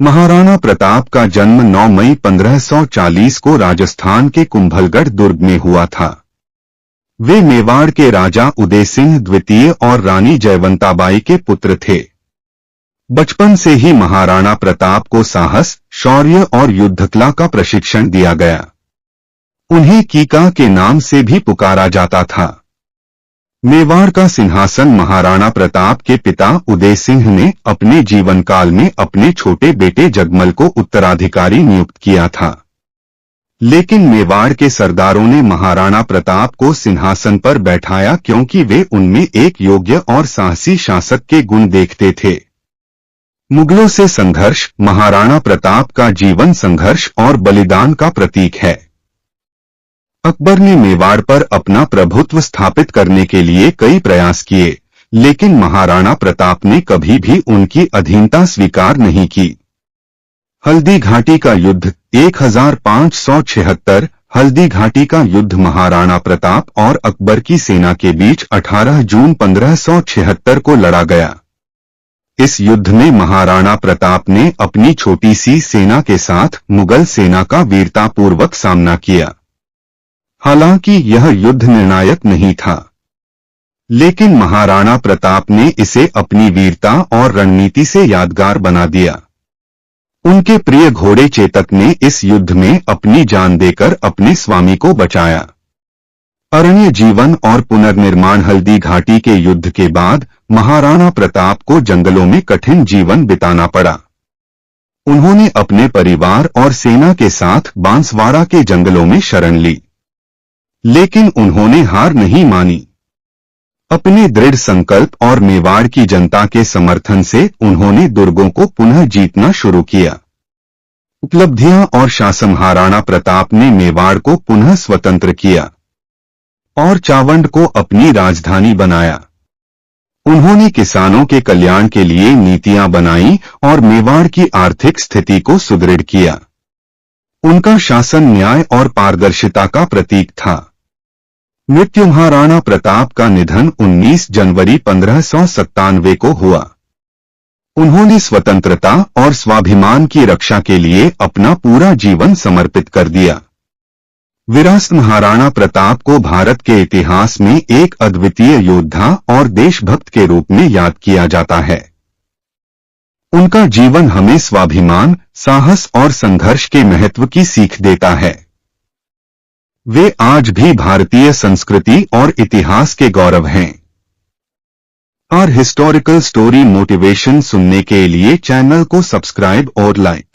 महाराणा प्रताप का जन्म 9 मई 1540 को राजस्थान के कुंभलगढ़ दुर्ग में हुआ था। वे मेवाड़ के राजा उदय सिंह द्वितीय और रानी जयवंताबाई के पुत्र थे। बचपन से ही महाराणा प्रताप को साहस, शौर्य और युद्धकला का प्रशिक्षण दिया गया। उन्हें कीका के नाम से भी पुकारा जाता था। मेवाड़ का सिंहासन महाराणा प्रताप के पिता उदय सिंह ने अपने जीवन काल में अपने छोटे बेटे जगमल को उत्तराधिकारी नियुक्त किया था, लेकिन मेवाड़ के सरदारों ने महाराणा प्रताप को सिंहासन पर बैठाया क्योंकि वे उनमें एक योग्य और साहसी शासक के गुण देखते थे। मुगलों से संघर्ष महाराणा प्रताप का जीवन संघर्ष और बलिदान का प्रतीक है। अकबर ने मेवाड़ पर अपना प्रभुत्व स्थापित करने के लिए कई प्रयास किए, लेकिन महाराणा प्रताप ने कभी भी उनकी अधीनता स्वीकार नहीं की। हल्दी घाटी का युद्ध 1576 हल्दी घाटी का युद्ध महाराणा प्रताप और अकबर की सेना के बीच 18 जून 1576 को लड़ा गया। इस युद्ध में महाराणा प्रताप ने अपनी छोटी सी सेना के साथ मुगल सेना का वीरतापूर्वक सामना किया। हालांकि यह युद्ध निर्णायक नहीं था, लेकिन महाराणा प्रताप ने इसे अपनी वीरता और रणनीति से यादगार बना दिया। उनके प्रिय घोड़े चेतक ने इस युद्ध में अपनी जान देकर अपने स्वामी को बचाया। अरण्य जीवन और पुनर्निर्माण हल्दी घाटी के युद्ध के बाद महाराणा प्रताप को जंगलों में कठिन जीवन बिताना पड़ा। उन्होंने अपने परिवार और सेना के साथ बांसवाड़ा के जंगलों में शरण ली, लेकिन उन्होंने हार नहीं मानी। अपने दृढ़ संकल्प और मेवाड़ की जनता के समर्थन से उन्होंने दुर्गों को पुनः जीतना शुरू किया। उपलब्धियां और शासन महाराणा प्रताप ने मेवाड़ को पुनः स्वतंत्र किया और चावंड को अपनी राजधानी बनाया। उन्होंने किसानों के कल्याण के लिए नीतियां बनाई और मेवाड़ की आर्थिक स्थिति को सुदृढ़ किया। उनका शासन न्याय और पारदर्शिता का प्रतीक था। मृत्यु महाराणा प्रताप का निधन 19 जनवरी 1597 को हुआ। उन्होंने स्वतंत्रता और स्वाभिमान की रक्षा के लिए अपना पूरा जीवन समर्पित कर दिया। विरासत महाराणा प्रताप को भारत के इतिहास में एक अद्वितीय योद्धा और देशभक्त के रूप में याद किया जाता है। उनका जीवन हमें स्वाभिमान, साहस और संघर्ष के महत्व की सीख देता है। वे आज भी भारतीय संस्कृति और इतिहास के गौरव हैं। और हिस्टोरिकल स्टोरी मोटिवेशन सुनने के लिए चैनल को सब्सक्राइब और लाइक